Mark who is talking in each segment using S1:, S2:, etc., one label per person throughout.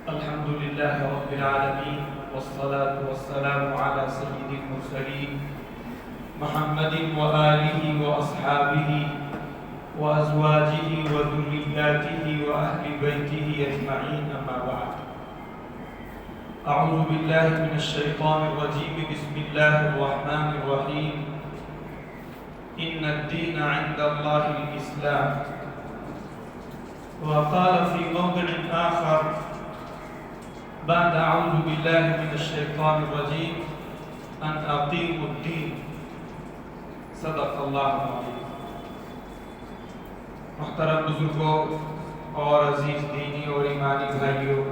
S1: الحمد لله رب العالمين والصلاة والسلام على سيد المرسلين محمد وآله وأصحابه وأزواجه وذرياته وأهل بيته أجمعين أما بعد. أعوذ بالله من الشيطان الرجيم. بسم الله الرحمن الرحيم. إن الدين عند الله الإسلام. وقال في موضع آخر بعد أعوذ بالله من الشيطان الرجيم أن أقيموا الدين. صدق الله العظيم. محترم بزرگوں اور عزیز دینی اور ایمانی بھائیوں،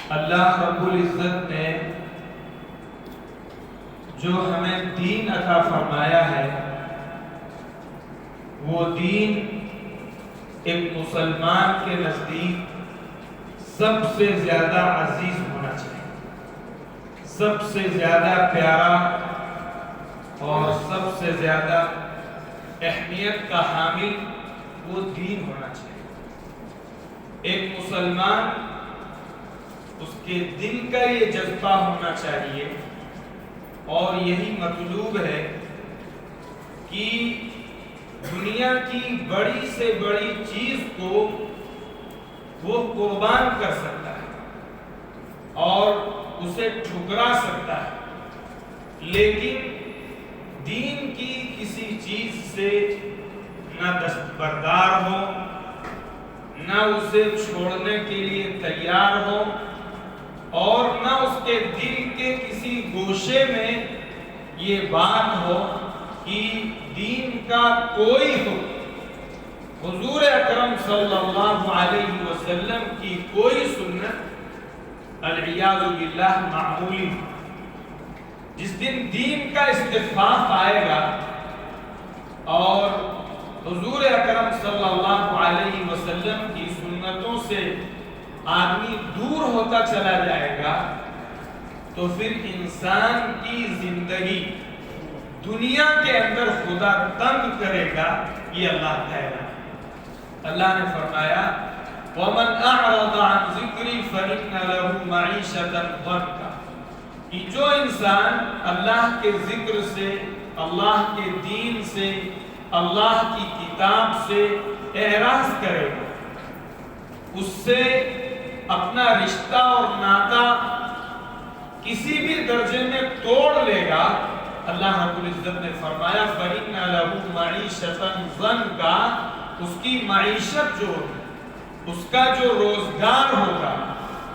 S1: اللہ رب العزت نے جو ہمیں دین عطا فرمایا ہے، وہ دین ایک مسلمان کے نزدیک سب سے زیادہ عزیز ہونا چاہیے، سب سے زیادہ پیارا اور سب سے زیادہ اہمیت کا حامل وہ دین ہونا چاہیے۔ ایک مسلمان، اس کے دل کا یہ جذبہ ہونا چاہیے اور یہی مطلوب ہے کہ دنیا کی بڑی سے بڑی چیز کو وہ قربان کر سکتا ہے اور اسے ٹھکرا سکتا ہے، لیکن دین کی کسی چیز سے نہ دستبردار ہو، نہ اسے چھوڑنے کے لیے تیار ہو، اور نہ اس کے دل کے کسی گوشے میں یہ بات ہو کہ دین کا کوئی حکم، حضور اکرم صلی اللہ علیہ وسلم کی کوئی سنت العیاذ باللہ معمولی۔ جس دن دین کا استخفاف آئے گا اور حضور اکرم صلی اللہ علیہ وسلم کی سنتوں سے آدمی دور ہوتا چلا جائے گا، تو پھر انسان کی زندگی دنیا کے اندر خدا تنگ کرے گا، یہ اللہ کہہ رہا ہے۔ اللہ نے فرمایا وَمَنْ أَعْرَضَ عَنْ ذِكْرِي فَإِنَّ لَهُ مَعِيشَةً ضَنْكَ، کہ جو انسان اللہ کے ذکر سے، اللہ کے دین سے، اللہ کی کتاب سے اعراض کرے گا، اس سے اپنا رشتہ اور ناطہ کسی بھی درجے میں توڑ لے گا، اللہ رب العزت نے فرمایا فَإِنَّ لَهُ مَعِيشَةً ضَنْكَ، اس کی معیشت جو ہے، اس کا جو روزگار ہوگا،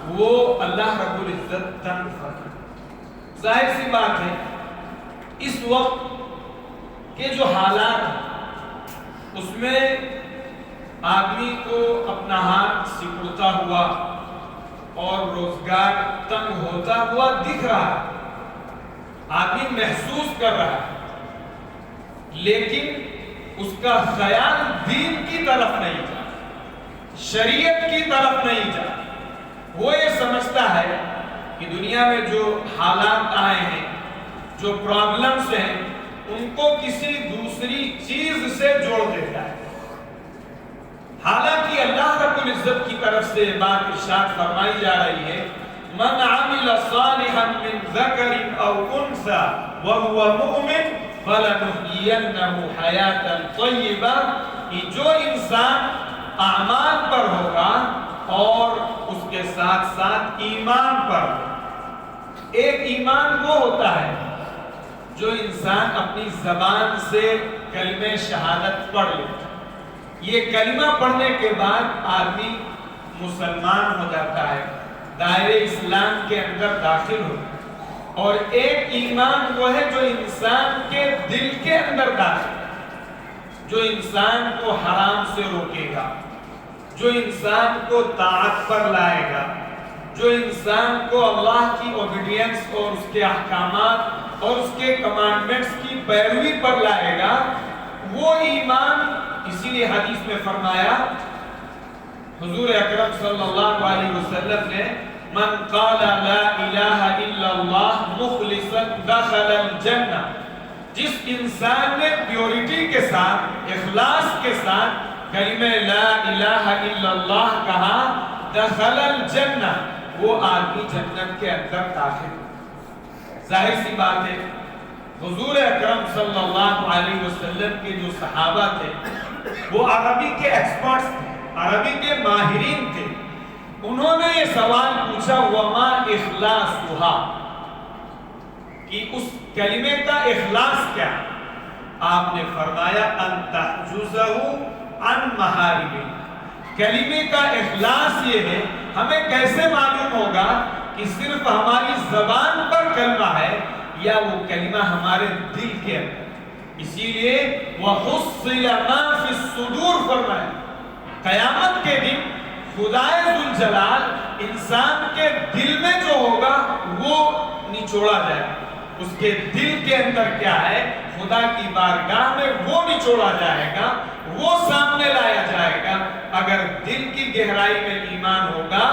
S1: وہ اللہ رب العزت تنگ فرمائے۔ ظاہر سی بات ہے اس وقت کے جو حالات ہیں اس میں آدمی کو اپنا ہاتھ سکڑتا ہوا اور روزگار تنگ ہوتا ہوا دکھ رہا ہے، آدمی محسوس کر رہا ہے، لیکن اس کا خیال دین کی طرف نہیں جا، شریعت کی طرف نہیں جا۔ وہ یہ سمجھتا ہے کہ دنیا میں جو حالات آئے ہیں، جو پرابلمز ہیں، ان کو کسی دوسری چیز سے جوڑ دیتا ہے، حالانکہ اللہ رب العزت کی طرف سے بات ارشاد فرمائی جا رہی ہے من عمل صالحا من ذکر او انثى وهو مؤمن فَلَنُحْيِيَنَّهُ حَيَاةً طَيِّبَةً، کہ جو انسان اعمال پر ہوگا اور اس کے ساتھ ساتھ ایمان پر ہوگا۔ ایک ایمان وہ ہوتا ہے جو انسان اپنی زبان سے کلمہ شہادت پڑھ لیتا ہے، یہ کلمہ پڑھنے کے بعد آدمی مسلمان ہو جاتا ہے، دائرہ اسلام کے اندر داخل ہوتا ہے۔ اور ایک ایمان وہ ہے جو انسان کے دل کے اندر داخل ہے، جو انسان کو حرام سے روکے گا، جو انسان کو طاعت پر لائے گا، جو انسان کو اللہ کی اوبیڈینس اور اس کے احکامات اور اس کے کمانڈمنٹس کی پیروی پر لائے گا، وہ ایمان۔ اسی لیے حدیث میں فرمایا حضور اکرم صلی اللہ علیہ وسلم نے من قال لا الہ الا اللہ مخلصا دخل الجنہ، جس انسان نے پیورٹی کے ساتھ، اخلاص کے ساتھ کلمہ لا الہ الا اللہ کہا دخل الجنہ، وہ آدمی جنت کے اندر داخل۔ ظاہر سی بات ہے حضور اکرم صلی اللہ علیہ وسلم کے جو صحابہ تھے وہ عربی کے ایکسپرٹس تھے، عربی کے ماہرین تھے۔ انہوں نے یہ سوال پوچھا وما اخلاصھا، کہ اس کلمے کا اخلاص کیا؟ آپ نے فرمایا ان تحجزہ عن محارم، کلمے کا اخلاص یہ ہے، ہمیں کیسے معلوم ہوگا کہ صرف ہماری زبان پر کلمہ ہے یا وہ کلمہ ہمارے دل کے اندر؟ اسی لیے وَحُصِّلَ مَا فِي الصُّدُورِ فرمایا قیامت کے دن خدائے ذوالجلال انسان کے دل میں جو ہوگا وہ نچوڑا جائے، اس کے دل کے اندر کیا ہے خدا کی بارگاہ میں وہ نچوڑا جائے گا، وہ سامنے لایا جائے گا۔ اگر دل کی گہرائی میں ایمان ہوگا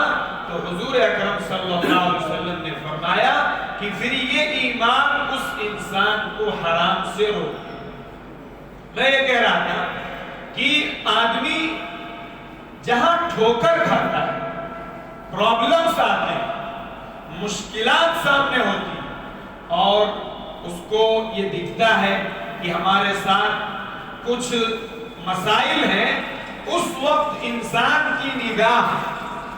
S1: تو حضور اکرم صلی اللہ علیہ وسلم نے فرمایا کہ پھر یہ ایمان اس انسان کو حرام سے روکے۔ میں یہ کہہ رہا تھا کہ آدمی جہاں ٹھوکر کھاتا ہے، پرابلمز آتے ہیں، مشکلات سامنے ہوتی ہیں اور اس کو یہ دکھتا ہے کہ ہمارے ساتھ کچھ مسائل ہیں، اس وقت انسان کی نگاہ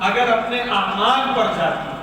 S1: اگر اپنے اعمال پر جاتی ہے،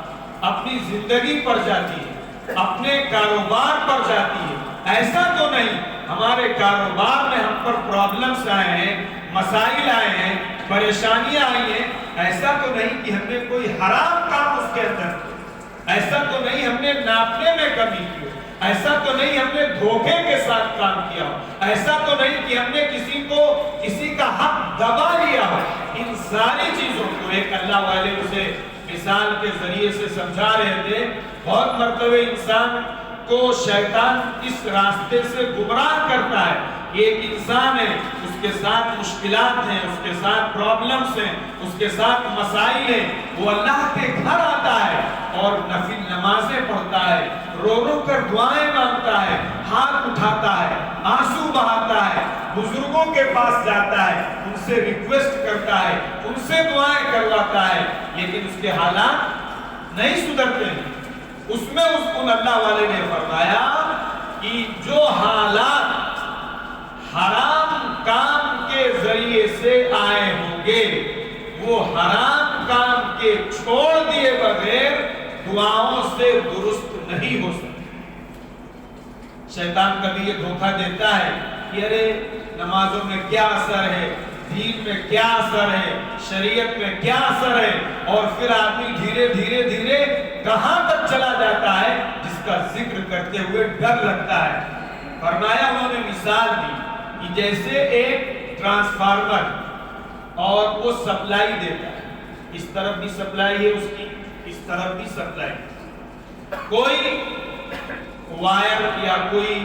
S1: اپنی زندگی پر جاتی ہے، اپنے کاروبار پر جاتی ہے، ایسا تو نہیں ہمارے کاروبار میں ہم پر پرابلمز آئے ہیں، مسائل آئے ہیں، پریشانیاں آئی ہیں، ایسا تو نہیں کہ ہم نے کوئی حرام کام اس کے اندر کیا، ایسا تو نہیں ہم نے ناپنے میں کمی کی، ایسا تو نہیں ہم نے دھوکے کے ساتھ کام کیا ہو، ایسا تو نہیں کہ ہم نے کسی کا حق دبا لیا ہو۔ ان ساری چیزوں کو ایک اللہ والے اسے مثال کے ذریعے سے سمجھا رہے تھے۔ بہت مرتبہ انسان کو شیطان اس راستے سے گمراہ کرتا ہے، ایک انسان ہے، اس کے ساتھ مشکلات ہیں، اس کے ساتھ پرابلمز ہیں، اس کے ساتھ مسائل ہیں، وہ اللہ کے گھر آتا ہے اور نفل نمازیں پڑھتا ہے، رو رو کر دعائیں مانگتا ہے، ہاتھ اٹھاتا ہے، آنسو بہاتا ہے، بزرگوں کے پاس جاتا ہے، ان سے ریکویسٹ کرتا ہے، ان سے دعائیں کرواتا ہے، لیکن اس کے حالات نہیں سدھرتے ہیں۔ اس میں ان اللہ والے نے فرمایا کہ جو حالات حرام کام کے ذریعے سے آئے ہوں گے وہ حرام کام کے چھوڑ دیے بغیر دعاؤں سے درست نہیں ہو سکتے۔ شیطان کبھی یہ دھوکہ دیتا ہے کہ ارے نمازوں میں کیا اثر ہے، دین میں کیا اثر ہے، شریعت میں کیا اثر ہے، اور پھر آدمی دھیرے دھیرے دھیرے کہاں تک چلا جاتا ہے جس کا ذکر کرتے ہوئے ڈر لگتا ہے۔ فرمایا انہوں نے مثال دی کہ جیسے ایک ٹرانسفارمر اور وہ سپلائی دیتا ہے، اس طرف بھی سپلائی ہے اس کی، اس طرف بھی سپلائی، کوئی وائر یا کوئی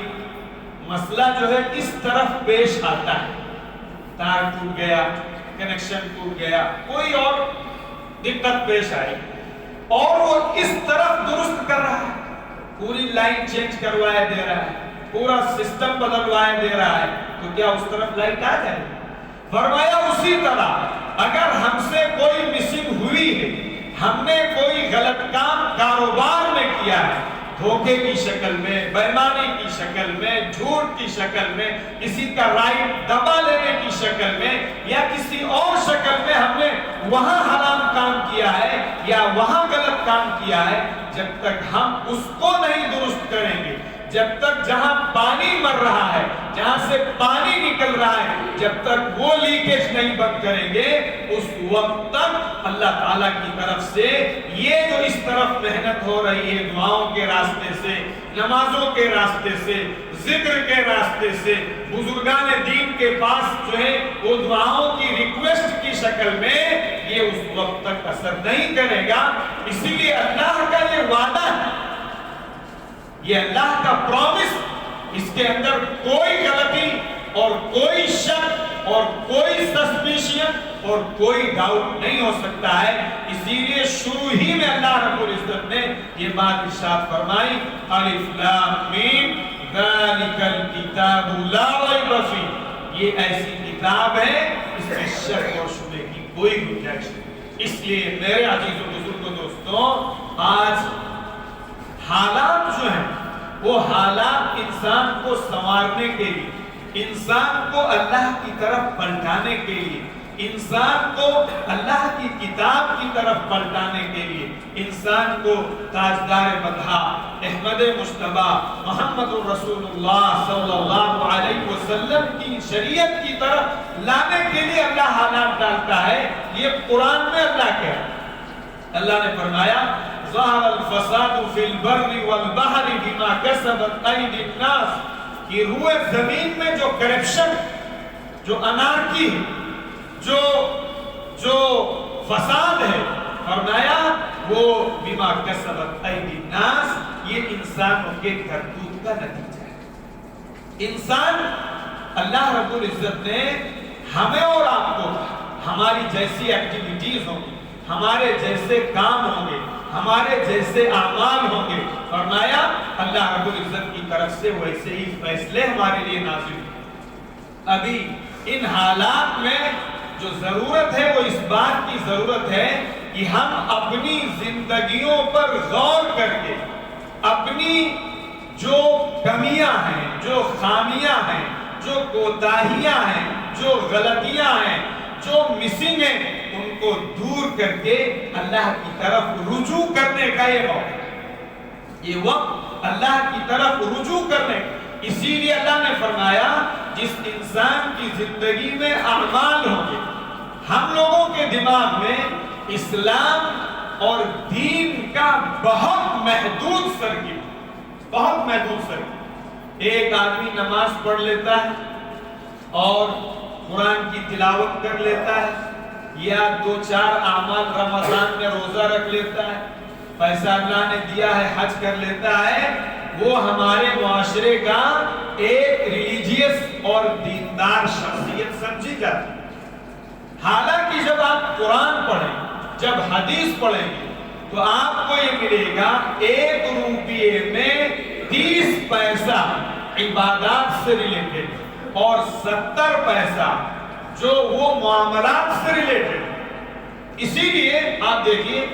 S1: مسئلہ جو ہے اس طرف پیش آتا ہے، تار ٹوٹ گیا، کنیکشن ٹوٹ گیا، کوئی اور دقت پیش آئی اور وہ اس طرف درست کر رہا ہے، پوری لائن چینج کروائے دے رہا ہے، پورا سسٹم بدلوائے دے رہا ہے، تو کیا اس طرف لائٹ آ جائے؟ فرمایا اسی طرح اگر ہم سے کوئی مسنگ ہوئی ہے، ہم نے کوئی غلط کام کاروبار میں کیا ہے، دھوکے کی شکل میں، بے ایمانی کی شکل میں، جھوٹ کی شکل میں، کسی کا رائٹ دبا لینے کی شکل میں یا کسی اور شکل میں ہم نے وہاں حرام کام کیا ہے یا وہاں غلط کام کیا ہے، جب تک ہم اس کو نہیں درست کریں گے، جب تک جہاں پانی مر رہا ہے، جہاں سے پانی نکل رہا ہے، جب تک وہ لیکیج نہیں بند کریں گے، اس وقت تک اللہ تعالیٰ کی طرف سے یہ جو اس طرف محنت ہو رہی ہے، دعاؤں کے راستے سے، نمازوں کے راستے سے، ذکر کے راستے سے، بزرگان دین کے پاس جو ہے وہ دعاؤں کی ریکویسٹ کی شکل میں، یہ اس وقت تک اثر نہیں کرے گا۔ اسی لیے اللہ کا یہ وعدہ ہے، یہ اللہ کا پرومس، اس کے اندر کوئی غلطی اور کوئی شک اور کوئی سسپیشن اور کوئی ڈاؤٹ نہیں ہو سکتا ہے۔ اسی لیے شروع ہی میں اللہ رب العزت نے یہ بات ارشاد فرمائی، الف لام میم ذالک الکتاب لا ریب فیہ، یہ ایسی کتاب ہے، اس میں شک اور شبہ کی کوئی گنجائش نہیں۔ اس لیے میرے عزیز و بزرگوں دوستوں، آج حالات جو ہیں وہ حالات انسان کو سنوارنے کے لیے، انسان کو اللہ کی طرف پلٹانے کے لیے، انسان کو اللہ کی کتاب کی طرف پلٹانے کے لیے، انسان کو تاجدار مدحہ احمد مجتبیٰ محمد رسول اللہ صلی اللہ علیہ وسلم کی شریعت کی طرف لانے کے لیے اللہ حالات ڈالتا ہے۔ یہ قرآن میں اللہ کہہ رہا ہے، اللہ نے فرمایا ظہر الفساد فی البر والبحر بما کسبت ایدی الناس، کہ روئے زمین میں جو کرپشن، جو انارکی ہے، جو فساد ہے، فرمایا وہ بما کسبت ایدی الناس، یہ انسانوں کے کرتوت کا نتیجہ ہے۔ انسان، اللہ رب العزت نے ہمیں اور آپ کو ہماری جیسی ایکٹیویٹیز ہوں گی، ہمارے جیسے کام ہوں گے، ہمارے جیسے اعمال ہوں گے، فرمایا اللہ رب العزت کی طرف سے ویسے ہی فیصلے ہمارے لیے نازل ہیں۔ ابھی ان حالات میں جو ضرورت ہے وہ اس بات کی ضرورت ہے کہ ہم اپنی زندگیوں پر غور کر کے اپنی جو کمیاں ہیں، جو خامیاں ہیں، جو کوتاہیاں ہیں، جو غلطیاں ہیں، جو مسنگ ہیں، ان کو دور کر کے اللہ کی طرف رجوع کرنے کا یہ وقت ہے۔ یہ وقت اللہ کی طرف رجوع کرنے، اسی لیے اللہ نے فرمایا جس انسان کی زندگی میں اعمال ہوں گے، ہم لوگوں کے دماغ میں اسلام اور دین کا بہت محدود سرکل، بہت محدود سرکل۔ ایک آدمی نماز پڑھ لیتا ہے اور قرآن کی تلاوت کر لیتا ہے، یا 2-4 اعمال رمضان میں روزہ رکھ لیتا ہے، پیسہ اللہ نے دیا ہے حج کر لیتا ہے، وہ ہمارے معاشرے کا ایک ریلیجیس اور دیندار شخصیت سمجھی جاتی ہے۔ حالانکہ جب آپ قرآن پڑھیں، جب حدیث پڑھیں گے تو آپ کو یہ ملے گا 1 روپیے میں 30 پیسہ عبادات سے ریلیٹڈ اور 70 پیسہ جو وہ معاملات سے ریلیٹڈ۔ اسی لیے آپ دیکھیے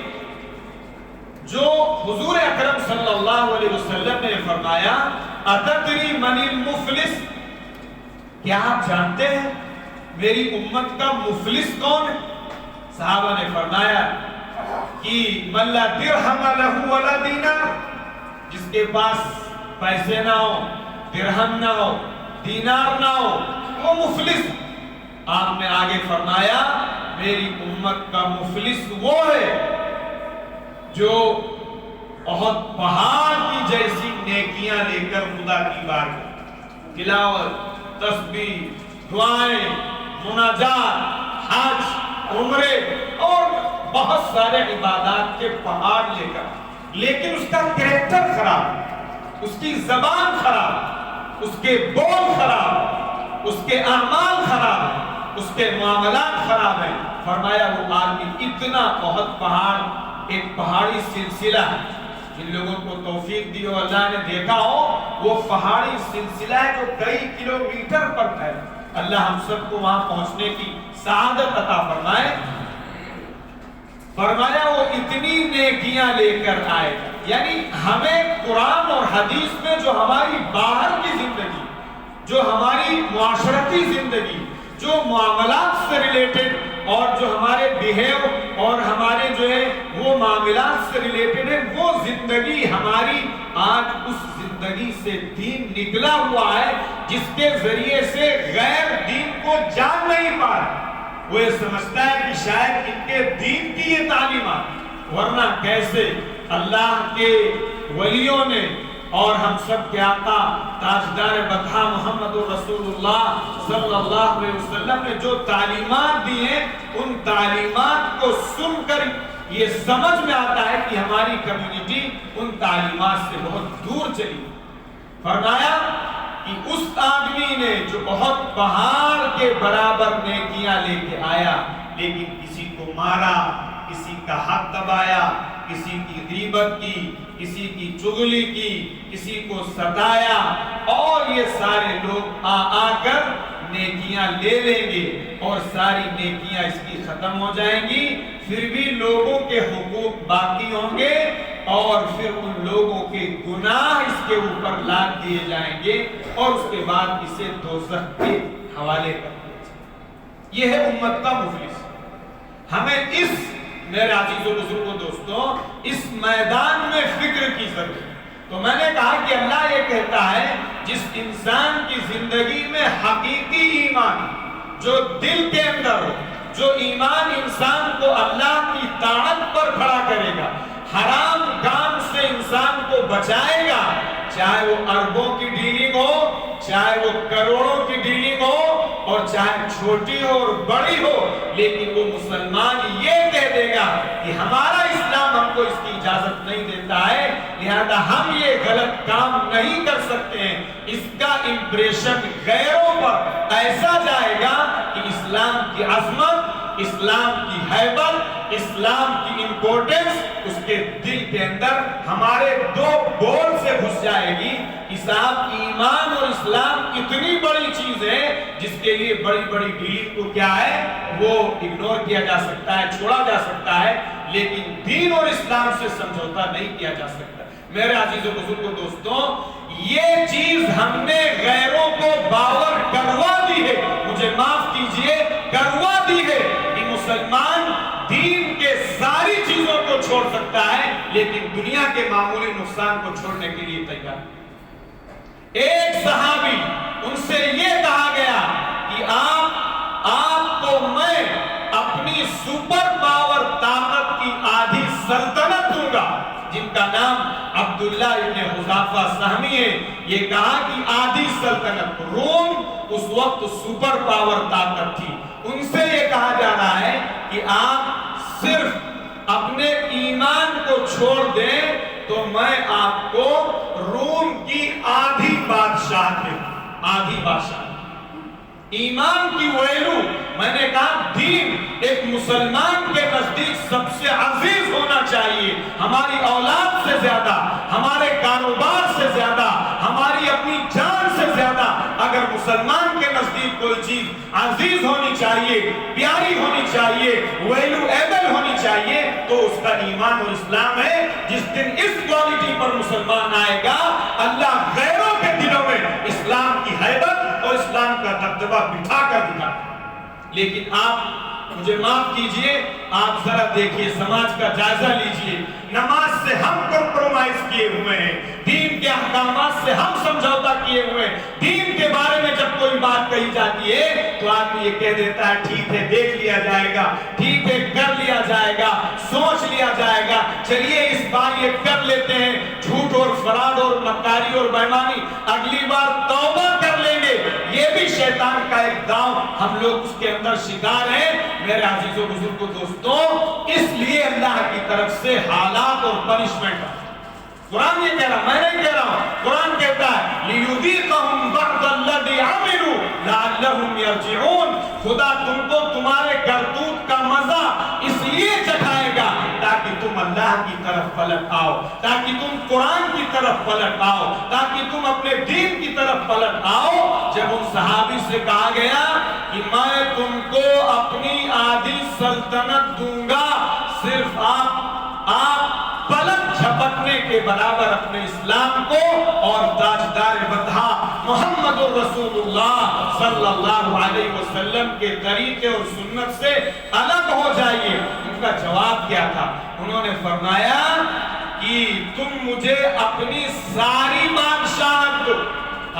S1: جو حضور اکرم صلی اللہ علیہ وسلم نے فرمایا اتدری من المفلس، کیا آپ جانتے ہیں میری امت کا مفلس کون ہے؟ صحابہ نے فرمایا کہ من لا درہم لہ ولا دینار، جس کے پاس پیسے نہ ہو، درہم نہ ہو، دینار نہ ہو، وہ مفلس۔ آپ نے آگے فرمایا میری امت کا مفلس وہ ہے جو بہت پہاڑ کی جیسی نیکیاں لے کر خدا کی بارگاہ، تلاوت، تسبیح، دعائیں، مناجات، حج، عمرے اور بہت سارے عبادات کے پہاڑ لے کر، لیکن اس کا کریکٹر خراب، اس کی زبان خراب، اس کے بول خراب، اس کے اعمال خراب ہیں، اس کے معاملات خراب ہیں۔ فرمایا وہ آدمی اتنا بہت پہاڑ، ایک پہاڑی سلسلہ ہے، جن لوگوں کو توفیق دی ہو، اللہ نے دیکھا ہو، وہ پہاڑی سلسلہ ہے جو کئی کلومیٹر پر ہے۔ اللہ ہم سب کو وہاں پہنچنے کی سعادت عطا فرمائے۔ فرمایا وہ اتنی نیکیاں لے کر آئے، یعنی ہمیں قرآن اور حدیث میں جو ہماری باہر کی زندگی، جو ہماری معاشرتی زندگی، جو معاملات سے ریلیٹڈ اور جو ہمارے بیہیو اور ہمارے جو ہے وہ معاملات سے ریلیٹڈ ہے، وہ زندگی ہماری آج اس زندگی سے دین نکلا ہوا ہے، جس کے ذریعے سے غیر دین کو جان نہیں پا رہا۔ وہ یہ سمجھتا ہے کہ شاید ان کے دین کی یہ تعلیمات، ورنہ کیسے اللہ کے ولیوں نے اور ہم سب کے آقا تاجدار مدحہ محمد رسول اللہ صلی اللہ علیہ وسلم نے جو تعلیمات دی ہیں، ان تعلیمات کو سن کر یہ سمجھ میں آتا ہے کہ ہماری کمیونٹی ان تعلیمات سے بہت دور چلی۔ فرمایا کہ اس آدمی نے جو بہت پہاڑ کے برابر نیکیاں لے کے آیا، لیکن کسی کو مارا، کسی کا حق دبایا، کسی کی غیبت کی، کسی کی چغلی کی، کسی کو ستایا، اور یہ سارے لوگ آ کر نیکیاں لے لیں گے اور ساری نیکیاں اس کی ختم ہو جائیں گی، پھر بھی لوگوں کے حقوق باقی ہوں گے اور پھر ان لوگوں کے گناہ اس کے اوپر لاد دیے جائیں گے اور اس کے بعد اسے دوزخ کے حوالے کر دیا جائے گا۔ یہ ہے امت کا مفلس۔ ہمیں اس میرے عزیز و بزرگوں دوستوں اس میدان میں فکر کی ضرورت ہے۔ تو میں نے کہا کہ اللہ یہ کہتا ہے جس انسان کی زندگی میں حقیقی ایمان جو دل کے اندر ہو، جو ایمان انسان کو اللہ کی طاعت پر کھڑا کرے گا، حرام کام سے انسان کو بچائے گا، چاہے وہ اربوں کی ڈیلنگ ہو، چاہے وہ کروڑوں کی ڈیلنگ ہو اور چاہے چھوٹی ہو اور بڑی ہو، لیکن وہ مسلمان یہ کہہ دے گا کہ ہمارا اسلام ہم کو اس کی اجازت نہیں دیتا ہے، لہذا ہم یہ غلط کام نہیں کر سکتے ہیں، اس کا امپریشن غیروں پر ایسا جائے گا کہ اسلام کی عظمت، اسلام کی ہیبت، اسلام کی امپورٹنس اس کے دل کے اندر ہمارے دو بول سے گھس جائے گی کہ صاحب ایمان اور اسلام اتنی بڑی چیز ہے جس کے لیے بڑی بڑی ڈیلنگ کو کیا ہے وہ اگنور کیا جا سکتا ہے، چھوڑا جا سکتا ہے، لیکن دین اور اسلام سے سمجھوتا نہیں کیا جا سکتا۔ میرے عزیز و بزرگوں دوستوں یہ چیز ہم نے غیروں کو باور کروا دی ہے، مجھے معاف کیجئے کروا دی ہے کہ مسلمان دین کے ساری چیزوں کو چھوڑ سکتا ہے لیکن دنیا کے معمولی نقصان کو چھوڑنے کے لیے تیار۔ ایک صحابی ان سے یہ کہا گیا کہ آپ کو میں اپنی سپر پاور طاقت کی آدھی سلطنت دوں گا، جن کا نام عبداللہ ابن حذافہ سہمی ہے۔ یہ کہا کہ آدھی سلطنت، روم اس وقت سپر پاور طاقت تھی، ان سے یہ کہا جا رہا ہے کہ آپ صرف اپنے ایمان کو چھوڑ دیں تو میں آپ کو روم کی آدھی بادشاہ دے، آدھی بادشاہ۔ ایمان کی ویلو، میں نے کہا دین ایک مسلمان کے نزدیک سب سے عزیز ہونا چاہیے، ہماری اولاد سے زیادہ، ہمارے کاروبار سے زیادہ، ہماری اپنی جان سے زیادہ اگر مسلمان کے نزدیک کوئی چیز عزیز ہونی چاہیے، پیاری ہونی چاہیے، ویلو ایبل ہونی چاہیے تو اس کا ایمان اور اسلام ہے۔ جس دن اس کوالٹی پر مسلمان آئے گا اللہ غیروں کے دلوں میں اسلام کی ہیبت اور اسلام کا دبدبہ بٹھا کر دکھا۔ لیکن آپ مجھے معاف کیجئے، آپ ذرا دیکھیے، سماج کا جائزہ لیجئے، نماز سے ہم کمپرومائز کیے ہوئے ہیں، دین کے احکامات سے ہم سمجھوتا کیے ہوئے ہیں، دین کے بارے میں جب کوئی بات کہی جاتی ہے تو آدمی یہ کہہ دیتا ہے ٹھیک ہے دیکھ لیا جائے گا، ٹھیک ہے کر لیا جائے گا، سوچ لیا جائے گا، چلیے اس بار یہ کر لیتے ہیں، جھوٹ اور فراڈ اور مکاری اور بےایمانی اگلی بار توبہ کر لیں گے۔ یہ بھی شیطان کا ایک داؤ، ہم لوگ اس کے اندر شکار ہیں۔ میرے عزیز و بزرگوں دوستوں اس لیے اللہ کی طرف سے حالات اور پنشمنٹ، قرآن یہ کہہ رہا، میں نہیں کہہ رہا ہوں، قرآن کہتا ہے لِيُذِيقَهُمْ بَعْضَ الَّذِي عَمِلُوا لَعَلَّهُمْ يَرْجِعُونَ، خدا تم کو تمہارے کرتوت کا مزہ اس لیے چکھائے گا تاکہ تم اللہ کی طرف پلٹ آؤ، تاکہ تم قرآن کی طرف پلٹ آؤ، تاکہ تم اپنے دین کی طرف پلٹ آؤ۔ جب ان صحابی سے کہا گیا کہ میں تم کو اپنی آدھی سلطنت دوں گا، صرف آپ پلک جھپکنے کے برابر اپنے اسلام کو اور تاجدار بطحا محمد الرسول اللہ صلی اللہ علیہ وسلم کے طریقے اور سنت سے الگ ہو جائیے۔ ان کا جواب کیا تھا؟ انہوں نے فرمایا کہ تم مجھے اپنی ساری بادشاہت دو،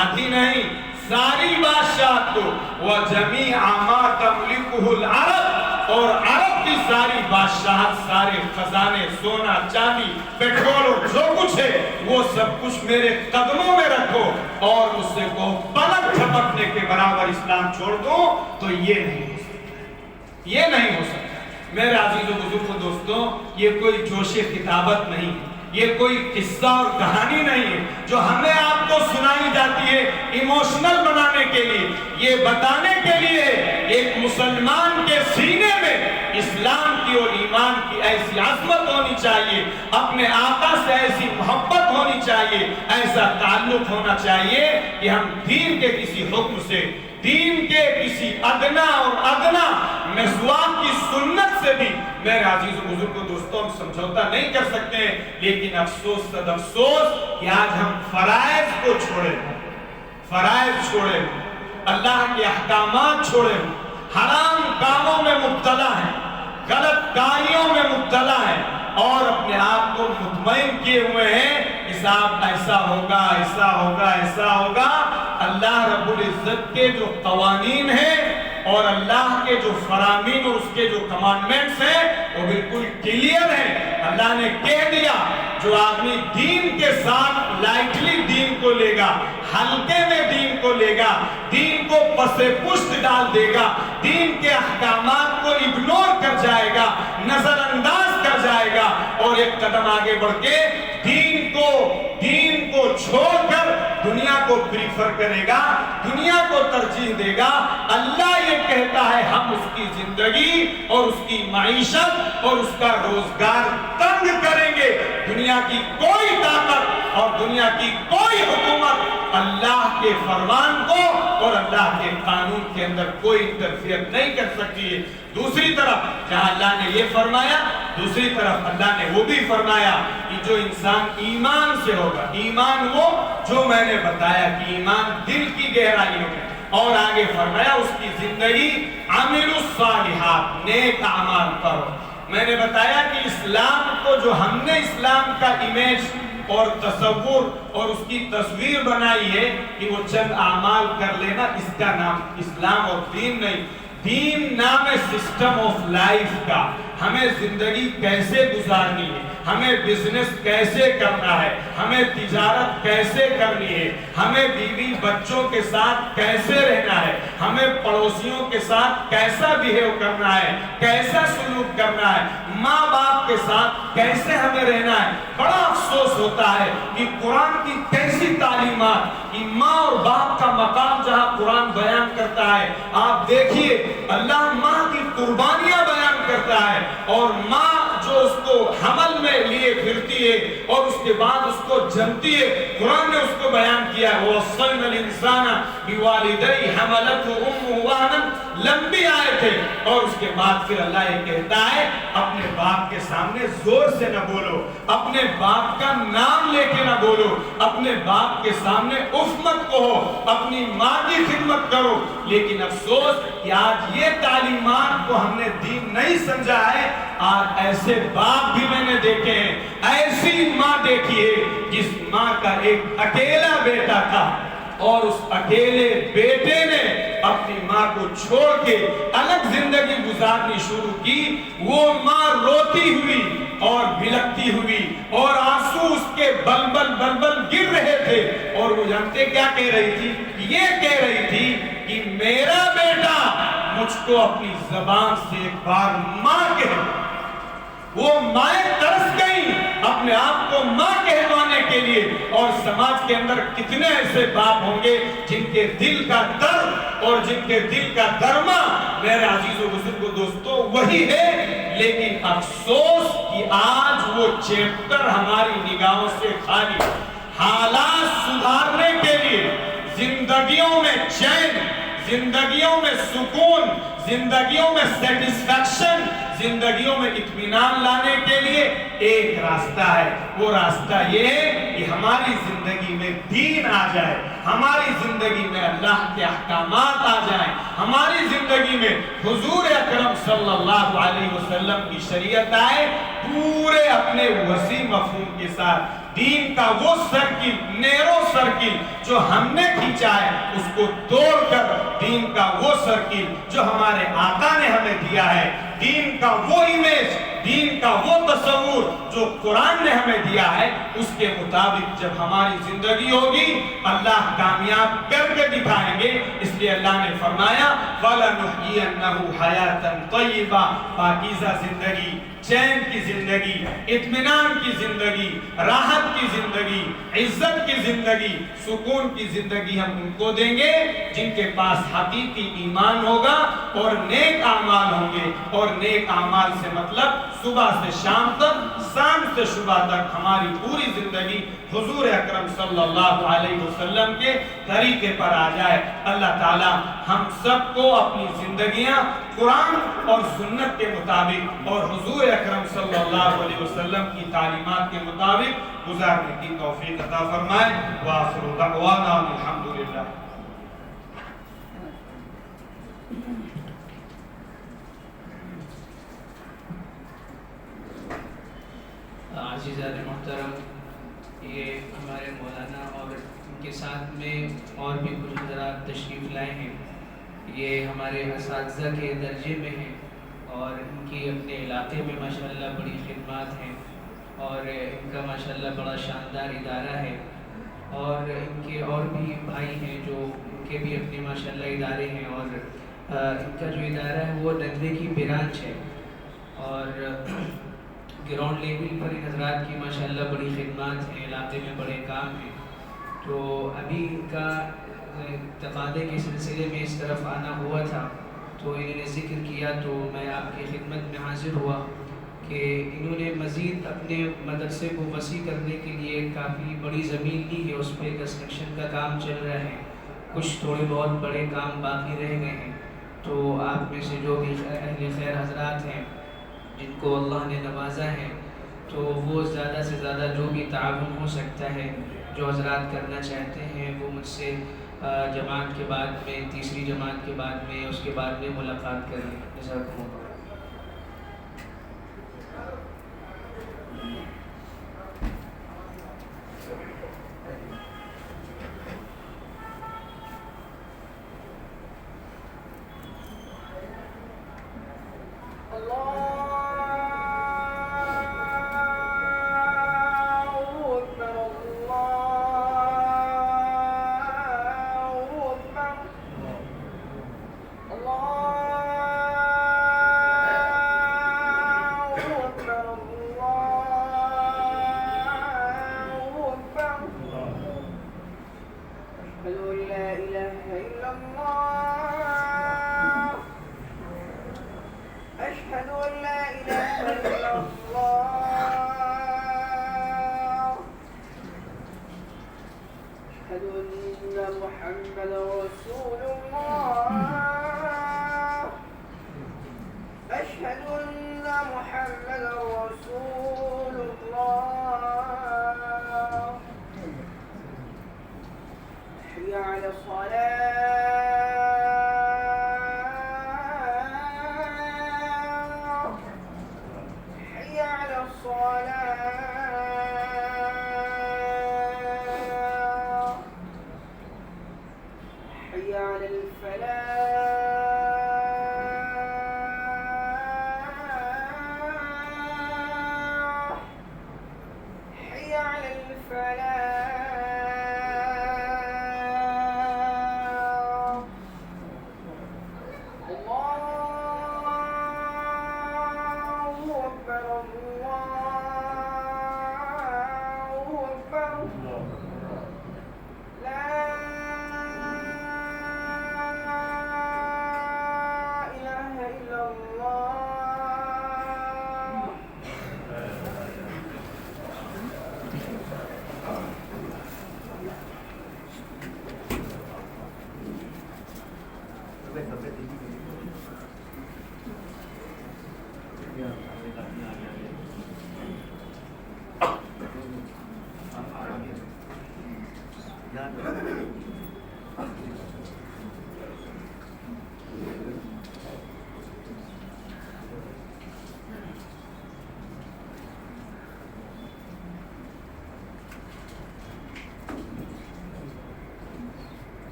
S1: آدھی نہیں ساری بادشاہت دو، وَجَمِيعَ مَا تَمْلِكُهُ الْعَرَبِ، اور عرب کی ساری بادشاہت، سارے خزانے، سونا چاندی پیٹرول اور جو کچھ ہے وہ سب کچھ میرے قدموں میں رکھو اور مجھ سے کو پلک جھپکنے کے برابر اسلام چھوڑ دو، تو یہ نہیں ہو سکتا، یہ نہیں ہو سکتا۔ میرے عزیز و بزرگوں دوستوں یہ کوئی جوش کتابت نہیں ہے، یہ کوئی قصہ اور کہانی نہیں ہے جو ہمیں آپ کو سنائی جاتی ہے ایموشنل بنانے کے لیے، یہ بتانے کے لیے ایک مسلمان کے سینے میں اسلام کی اور ایمان کی ایسی عظمت ہونی چاہیے، اپنے آقا سے ایسی محبت ہونی چاہیے، ایسا تعلق ہونا چاہیے کہ ہم دین کے کسی حکم سے دین کے کسی ادنا اور ادنا مسواک کی سنت سے بھی میرے عزیز و بزرگ کو دوستوں ہم سمجھوتا نہیں کر سکتے، لیکن افسوس صد افسوس کہ آج ہم فرائض کو چھوڑے، فرائض چھوڑے، اللہ کے احکامات چھوڑے، حرام کاموں میں مبتلا ہیں، غلط کاریوں میں مبتلا ہیں، اور اپنے آپ کو مطمئن کیے ہوئے ہیں حساب ایسا ہوگا، ایسا ہوگا، ایسا ہوگا۔ اللہ رب العزت کے جو قوانین ہیں اور اللہ کے جو فرامین اور اس کے جو کمانڈمنٹس ہیں وہ بالکل کلیئر ہیں۔ اللہ نے کہہ دیا جو آدمی دین کے ساتھ لائٹلی دین کو لے گا، ہلکے میں دین کو لے گا، دین کو پس پشت ڈال دے گا، دین کے احکامات کو اگنور کر جائے گا، نظر انداز کر جائے گا، اور ایک قدم آگے بڑھ کے دین کو چھوڑ کر دنیا کو پریفر کرے گا، دنیا کو ترجیح دے گا، اللہ یہ کہتا ہے ہم اس کی زندگی اور اس کی معیشت اور اس کا روزگار تنگ کریں گے۔ دنیا کی کوئی طاقت اور دنیا کی کوئی حکومت اللہ کے فرمان کو اور اللہ کے قانون کے اندر کوئی انٹرفیئر نہیں کر سکتی ہے۔ دوسری طرف جہاں اللہ نے یہ فرمایا، دوسری طرف اللہ نے وہ بھی فرمایا کہ جو انسان ایمان سے ہوگا، ایمان وہ جو میں نے بتایا کہ ایمان دل کی گہرائیوں میں، اور آگے فرمایا اس کی زندگی عامل الصالحات، نیک اعمال کرو۔ میں نے بتایا کہ اسلام کو جو ہم نے اسلام کا امیج اور تصور اور اس کی تصویر بنائی ہے کہ وہ چند اعمال کر لینا، اس کا نام اسلام اور دین نہیں۔ دین نام ہے سسٹم آف لائف کا، ہمیں زندگی کیسے گزارنی ہے، ہمیں بزنس کیسے کرنا ہے، ہمیں تجارت کیسے کرنی ہے، ہمیں بیوی بچوں کے ساتھ کیسے رہنا ہے، ہمیں پڑوسیوں کے ساتھ کیسا بیہیو کرنا ہے، کیسا سلوک کرنا ہے، ماں باپ کے ساتھ کیسے ہمیں رہنا ہے۔ بڑا افسوس ہوتا ہے کہ قرآن کی کیسی تعلیمات، کہ ماں اور باپ کا مقام جہاں قرآن بیان کرتا ہے، آپ دیکھیے اللہ ماں کی قربانیاں بیان کرتا ہے، اور ماں جو اس کو حمل میں لیے پھرتی ہے اور اس کے بعد اس کو جنتی ہے، قرآن نے اس کو بیان کیا ہے وَوَصَّيْنَا الْإِنسَانَ بِوَالِدَيْهِ حَمَلَتْهُ أُمُّهُ وَهْنًا، لمبی آیت ہے، اور اس کے بعد پھر اللہ یہ کہتا ہے اپنے باپ کے سامنے زور سے نہ بولو، اپنے باپ کا نام لے کے نہ بولو، اپنے باپ کے سامنے اف مت کہو، اپنی ماں کی خدمت کرو۔ لیکن افسوس کہ آج یہ تعلیمات کو ہم نے دین نہیں سمجھا ہے۔ آج ایسے باپ بھی میں نے دیکھے ہیں، ایسی ماں دیکھی ہے جس ماں کا ایک اکیلا بیٹا تھا، اور اس اکیلے بیٹے نے اپنی ماں کو چھوڑ کے الگ زندگی گزارنی شروع کی۔ وہ ماں روتی ہوئی اور بلکتی ہوئی اور آنسو اس کے بلبل بلبل گر رہے تھے، اور وہ جانتے کیا کہہ رہی تھی؟ یہ کہہ رہی تھی کہ میرا بیٹا مجھ کو اپنی زبان سے ایک بار ماں کہے۔ وہ مائیں ترس گئیں اپنے آپ کو ماں کہلوانے کے لیے، اور سماج کے اندر کتنے ایسے باپ ہوں گے جن کے دل کا درد اور جن کے دل کا درما میرے عزیز و بزرگ دوستو وہی ہے، لیکن افسوس کہ آج وہ چیپٹر ہماری نگاہوں سے خالی۔ حالات سدھارنے کے لیے، زندگیوں میں چین، زندگیوں میں سکون، زندگیوں میں سیٹسفیکشن، زندگیوں میں اطمینان لانے کے لیے ایک راستہ ہے۔ وہ راستہ یہ ہے کہ ہماری زندگی میں دین آ جائے، ہماری زندگی میں اللہ کے احکامات آ جائیں، ہماری زندگی میں حضور اکرم صلی اللہ علیہ وسلم کی شریعت آئے، پورے اپنے وسیع مفہوم کے ساتھ۔ دین کا وہ سرکل، نیرو سرکل جو ہم نے کھینچا ہے، اس کو توڑ کر دین کا وہ سرکل جو ہمارے آقا نے ہمیں دیا ہے، دین کا وہ امیج، دین کا وہ تصور جو قرآن نے ہمیں دیا ہے، اس کے مطابق جب ہماری زندگی ہوگی اللہ کامیاب کر کے دکھائیں گے۔ اس لیے اللہ نے فرمایا وَلَنُحْيِيَنَّهُ حَيَاةً طَيِّبَةً، پاکیزہ زندگی، چین کی زندگی، اطمینان کی زندگی، راحت کی زندگی، عزت کی زندگی، سکون کی زندگی ہم ان کو دیں گے جن کے پاس حقیقی ایمان ہوگا اور نیک اعمال ہوں گے۔ اور نیک اعمال سے مطلب صبح سے شام تک شام سے صبح تک ہماری پوری زندگی حضور اکرم صلی اللہ علیہ وسلم کے طریقے پر آ جائے۔ اللہ تعالی ہم سب کو اپنی زندگیاں قرآن اور سنت کے مطابق اور حضور اکرم صلی اللہ علیہ وسلم کی تعلیمات کے مطابق گزارنے کی توفیق عطا فرمائے۔ وآخر دعوانا الحمدللہ۔
S2: عزیزان محترم، یہ ہمارے مولانا اور ان کے ساتھ میں اور بھی کچھ حضرات تشریف لائے ہیں۔ یہ ہمارے اساتذہ کے درجے میں ہیں اور ان کی اپنے علاقے میں ماشاءاللہ بڑی خدمات ہیں اور ان کا ماشاءاللہ بڑا شاندار ادارہ ہے، اور ان کے اور بھی بھائی ہیں جو ان کے بھی اپنے ماشاءاللہ ادارے ہیں، اور ان کا جو ادارہ ہے وہ ندوے کی برانچ ہے، اور گراؤنڈ لیول پر ان حضرات کی ماشاءاللہ بڑی خدمات ہیں، علاقے میں بڑے کام ہیں۔ تو ابھی ان کا تقاضے کے سلسلے میں اس طرف آنا ہوا تھا تو انہوں نے ذکر کیا، تو میں آپ کی خدمت میں حاضر ہوا کہ انہوں نے مزید اپنے مدرسے کو وسیع کرنے کے لیے کافی بڑی زمین لی ہے، اس پہ کنسٹرکشن کا کام چل رہا ہے، کچھ تھوڑے بہت بڑے کام باقی رہ گئے ہیں۔ تو آپ میں سے جو بھی اہل خیر حضرات ہیں جن کو اللہ نے نوازا ہے، تو وہ زیادہ سے زیادہ جو بھی تعاون ہو سکتا ہے، جو حضرات کرنا چاہتے ہیں، وہ مجھ سے جماعت کے بعد میں، تیسری جماعت کے بعد میں، اس کے بعد میں ملاقات کریں۔ جزاکم اللہ۔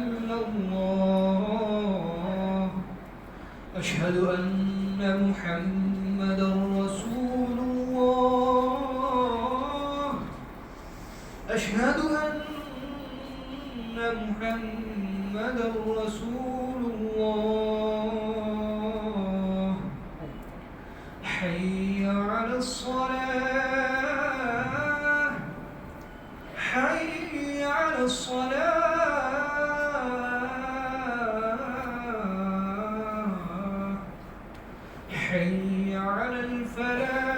S3: إلا الله أشهد أن محمدا رسول الله أشهد أن محمدا رسول الله حي على الصلاة حي على الصلاة حي على الفلاح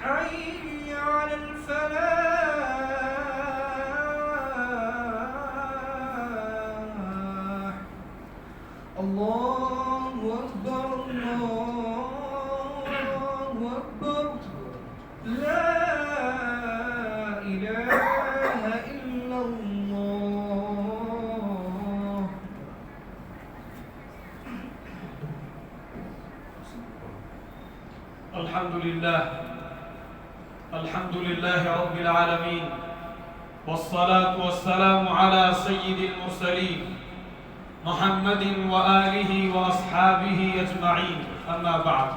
S3: حي على الفلاح الله أكبر الله أكبر لا إله إلا الله.
S1: الحمد لله رب العالمين، والصلاة والسلام على سيد المرسلين محمد وآله وأصحابه أجمعين. أما بعد،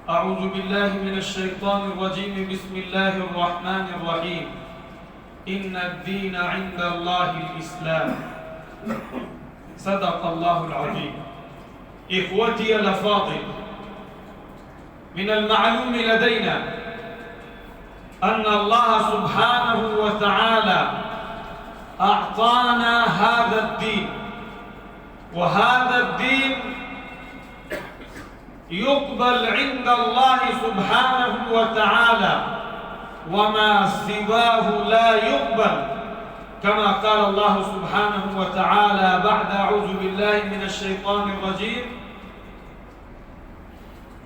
S1: أعوذ بالله من الشيطان الرجيم. بسم الله الرحمن الرحيم. إن الدين عند الله الإسلام. صدق الله العظيم. إخوتي الأفاضل، من المعلوم لدينا أن الله سبحانه وتعالى أعطانا هذا الدين، وهذا الدين يقبل عند الله سبحانه وتعالى، وما سواه لا يقبل، كما قال الله سبحانه وتعالى بعد أعوذ بالله من الشيطان الرجيم: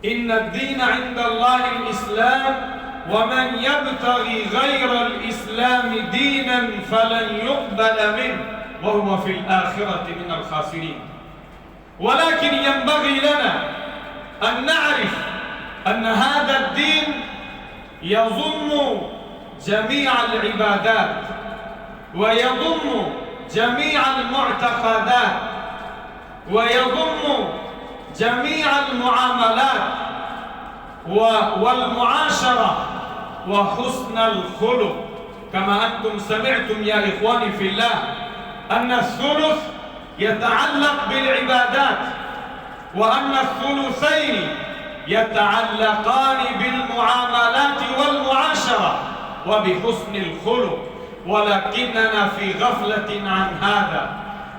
S1: إن الدين عند الله الإسلام ومن يبتغي غير الإسلام دينا فلن يقبل منه وهو في الآخرة من الخاسرين. ولكن ينبغي لنا أن نعرف أن هذا الدين يضم جميع العبادات، ويضم جميع المعتقدات، ويضم جميع المعاملات والمعاشرة وحسن الخلق. كما أنتم سمعتم يا إخواني في الله أن الثلث يتعلق بالعبادات، وأن الثلثين يتعلقان بالمعاملات والمعاشرة وبحسن الخلق، ولكننا في غفلة عن هذا.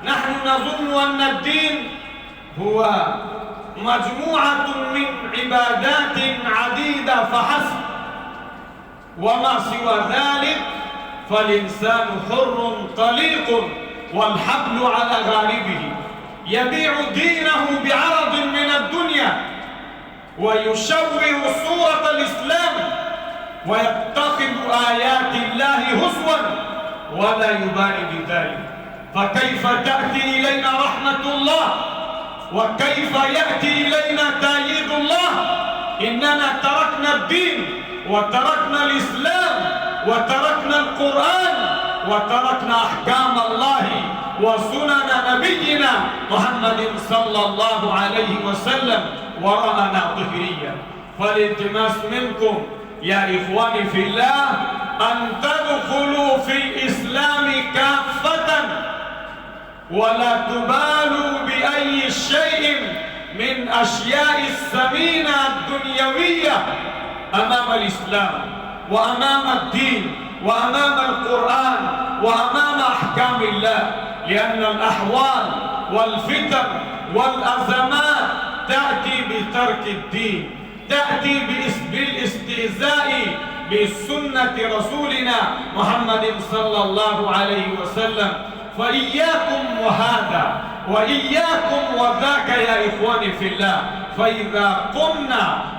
S1: نحن نظن أن الدين هو مجموعة من عبادات عديدة فحسب، وما سوى ذلك فالإنسان حر طليق والحبل على غاربه، يبيع دينه بعرض من الدنيا، ويشوه صورة الإسلام، ويتخذ آيات الله هزوا ولا يبالي بذلك. فكيف تأتي إلينا رحمة الله، وكيف يأتي إلينا تأييد الله، إننا تركنا الدين وتركنا الإسلام وتركنا القرآن وتركنا أحكام الله وسنن نبينا محمد صلى الله عليه وسلم وراءنا ظهريا. فالالتماس منكم يا إخواني في الله أن تدخلوا في الإسلام كافة، ولا تبالوا بأي شيء من أشياء الثمينة الدنيوية أمام الإسلام وأمام الدين وأمام القرآن وأمام أحكام الله، لأن الأحوال والفتن والأزمات تأتي بترك الدين، تأتي بالاستهزاء بسنة رسولنا محمد صلى الله عليه وسلم. فإياكم وهذا وإياكم وذاك يا إخواني في الله.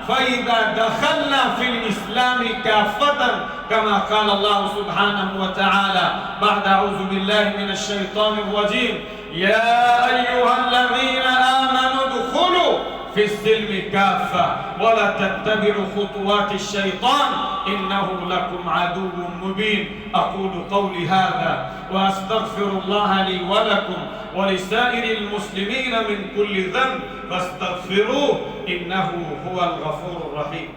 S1: فإذا دخلنا في الإسلام كافة كما قال الله سبحانه وتعالى بعد أعوذ بالله من الشيطان الرجيم: يا أيها الذين آمنوا ادخلوا في السلم كافة ولا تتبعوا خطوات الشيطان إنه لكم عدو مبين. أقول قولي هذا وأستغفر الله لي ولكم ولسائر المسلمين من كل ذنب فاستغفروه إنه هو الغفور الرحيم.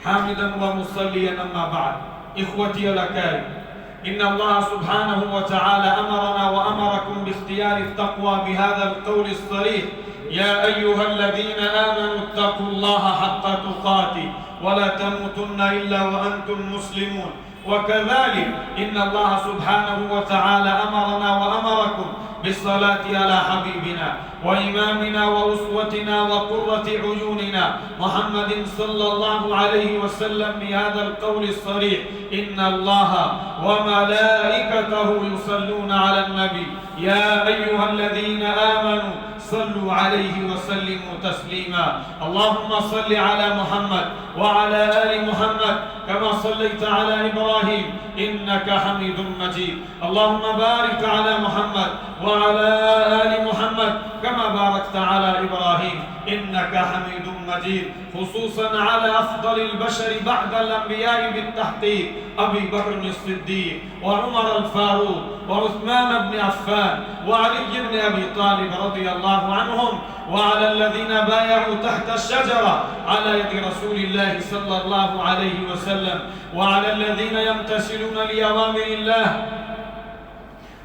S1: حامدا ومصليا أما بعد. إخوتي الأكارم، إن الله سبحانه وتعالى أمرنا وأمركم باختيار التقوى بهذا القول الصريح: يا أيها الذين آمنوا اتقوا الله حق تقاته ولا تموتن إلا وأنتم مسلمون. وكذلك إن الله سبحانه وتعالى أمرنا وأمركم بالصلاة على حبيبنا وإمامنا وأسوتنا وقرة عيوننا محمد صلى الله عليه وسلم بهذا القول الصريح: إن الله وملائكته يصلون على النبي يا أيها الذين آمنوا صلوا عليه وسلموا تسليما. اللهم صل على محمد وعلى آل محمد كما صليت على إبراهيم إنك حميد مجيد. اللهم بارك على محمد وعلى آل محمد كما باركت على إبراهيم إنك حميد مجيد. خصوصا على أفضل البشر بعد الأنبياء بالتحقيق: أبي بكر الصديق وعمر الفاروق وعثمان بن عفان وعلي بن أبي طالب رضي الله عنهم، وعلى الذين بايعوا تحت الشجرة على يد رسول الله صلى الله عليه وسلم، وعلى الذين يمتثلون لأوامر الله.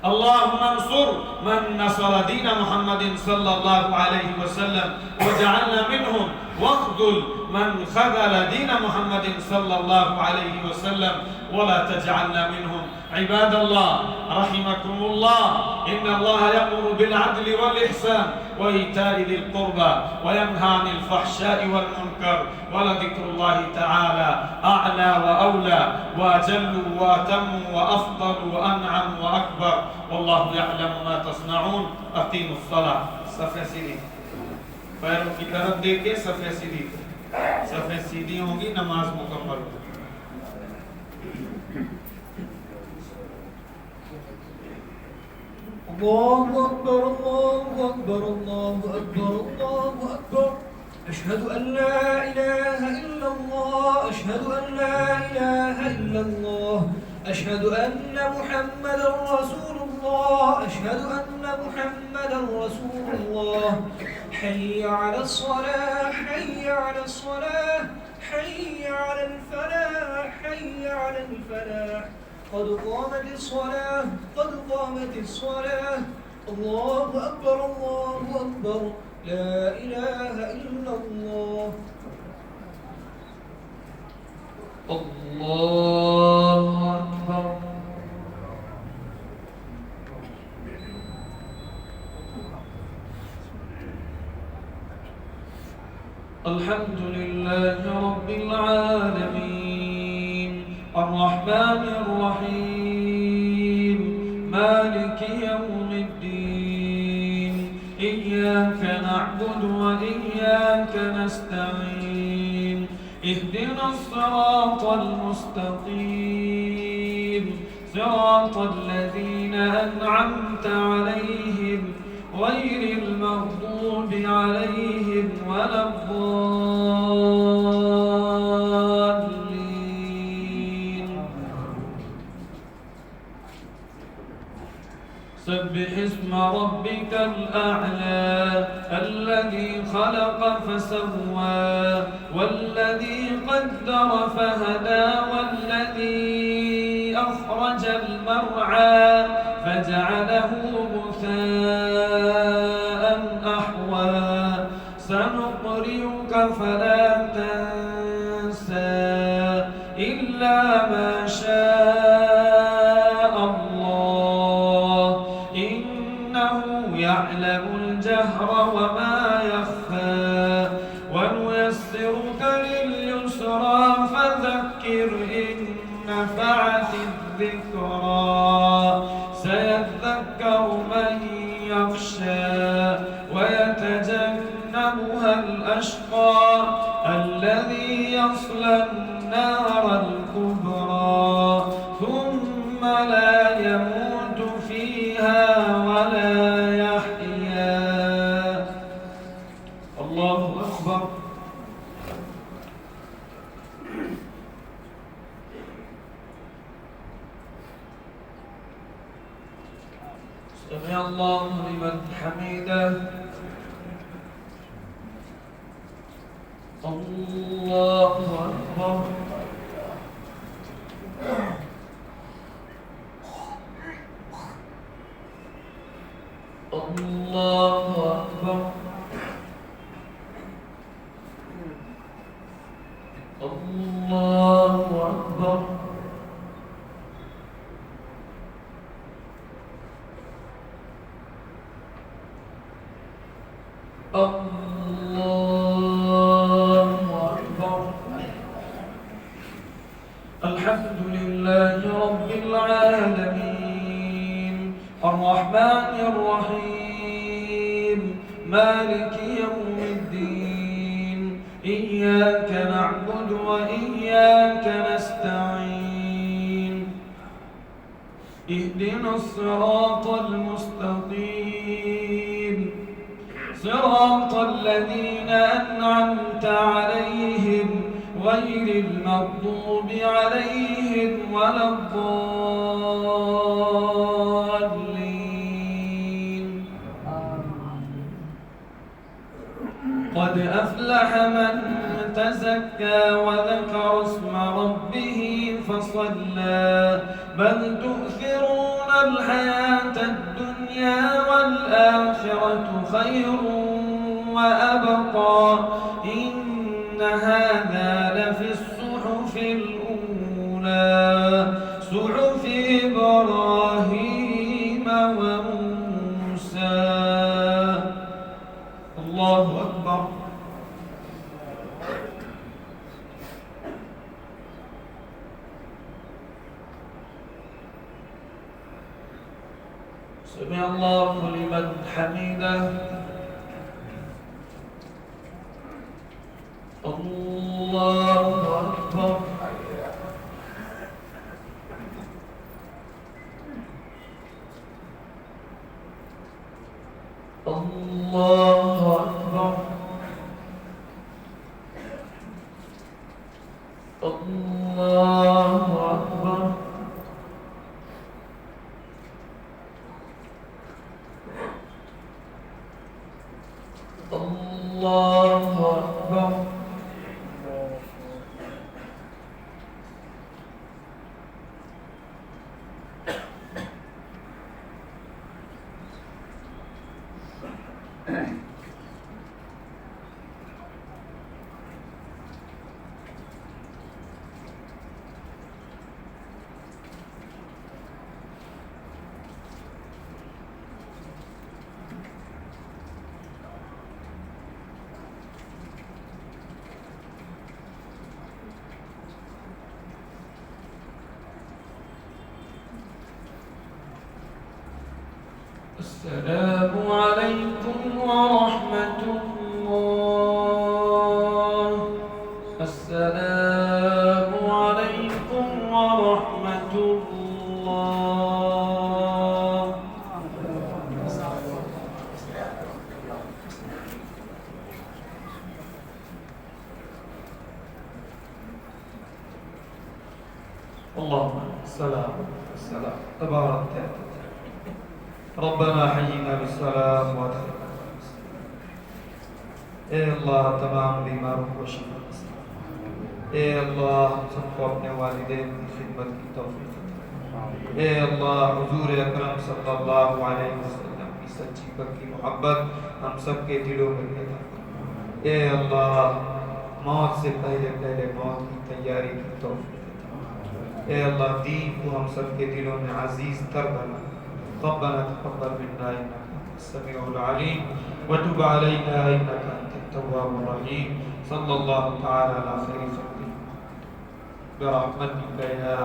S1: اللهم انصر من نصر دين محمد صلى الله عليه وسلم وجعلنا منهم، واخذل من خذل دين محمد صلى الله عليه وسلم ولا تجعلنا منهم. عباد الله رحمكم الله، إن الله يأمر بالعدل والإحسان وإيتاء ذي القربى وينهى عن الفحشاء والمنكر، ولذكر الله تعالى أعلى وأولى وأجل وأتم وأفضل وأنعم وأكبر، والله يعلم ما تصنعون. أقيموا الصلاة. صفحة سیدھی، پیروں کی طرف دیکھیں، صفحہ سیدھی، صفحہ سیدھی ہوں گی، نماز مکمل ہوگی.
S3: الله أكبر الله أكبر الله أكبر الله أكبر. أشهد أن لا إله إلا الله أشهد أن لا إله إلا الله أشهد أن محمدا رسول الله أشهد أن محمدا رسول الله. حي على الصلاة حي على الصلاة حي على الفلاح حي على الفلاح. قد قامت الصلاة قد قامت الصلاة. الله أكبر الله أكبر لا إله إلا الله.
S1: الله أكبر. الحمد لله رب العالمين الرحمن الرحيم مالك يوم الدين إياك نعبد وإياك نستعين اهدنا الصراط المستقيم صراط الذين أنعمت عليهم غير المغضوب عليهم ولا الضالين. سبح اسم ربك الأعلى الذي خلق فسوى والذي قدر فهدى والذي أخرج المرعى فجعله غثاء أحوى. سنقرئك فلا تنسى إلا ما شاء الله إنه يعلم الجهر وما يخفى. ونيسرك لليسرى فذكر إن نفعت الذكرى. سيذكر من يخشى ويتجنبها الأشقى الذي يصلى النار الكبرى الله أكبر. سمع الله لمن حمده. الله أكبر. الله أكبر. الله أكبر. الله أكبر. الحمد لله رب العالمين الرحمن الرحيم مالك يوم الدين إياك نعبد وإياك نستعين اهدنا الصراط المستقيم صراط الذين أنعمت عليهم غير المغضوب عليهم ولا الضالين. قد أفلح من تزكى وذكر اسم ربه فصلى بل تؤثرون الحياة الدنيا والآخرة خير وأبقى إن هذا لفي الصحف الأولى صحف إبراهيم وموسى. الله أكبر. سمع الله لمن حمده. الله أكبر. الله أكبر. الله أكبر. الله أكبر. السلام عليكم ورحمة الله. السلام عليكم ورحمة الله. اللهم السلام السلام تبارك ربنا حينا بالسلام وتفقنا. اے اللہ تمام بیماروں کو شفا نصیب. اے اللہ ہم سب کو اپنے والدین کی خدمت کی توفیق عطا. اے اللہ حضور اکرم صلی اللہ علیہ وسلم کی سچی پکی محبت ہم سب کے دلوں میں پیدا فرما. اے اللہ موت سے پہلے پہلے موت کی تیاری کی توفیق عطا. اے اللہ دین کو ہم سب کے دلوں میں عزیز تر بنا. ربنا تقبل منا انك انت السميع العليم وتب علينا انك انت التواب الرحيم. صلى الله تعالى على خير خلقه برحمتك يا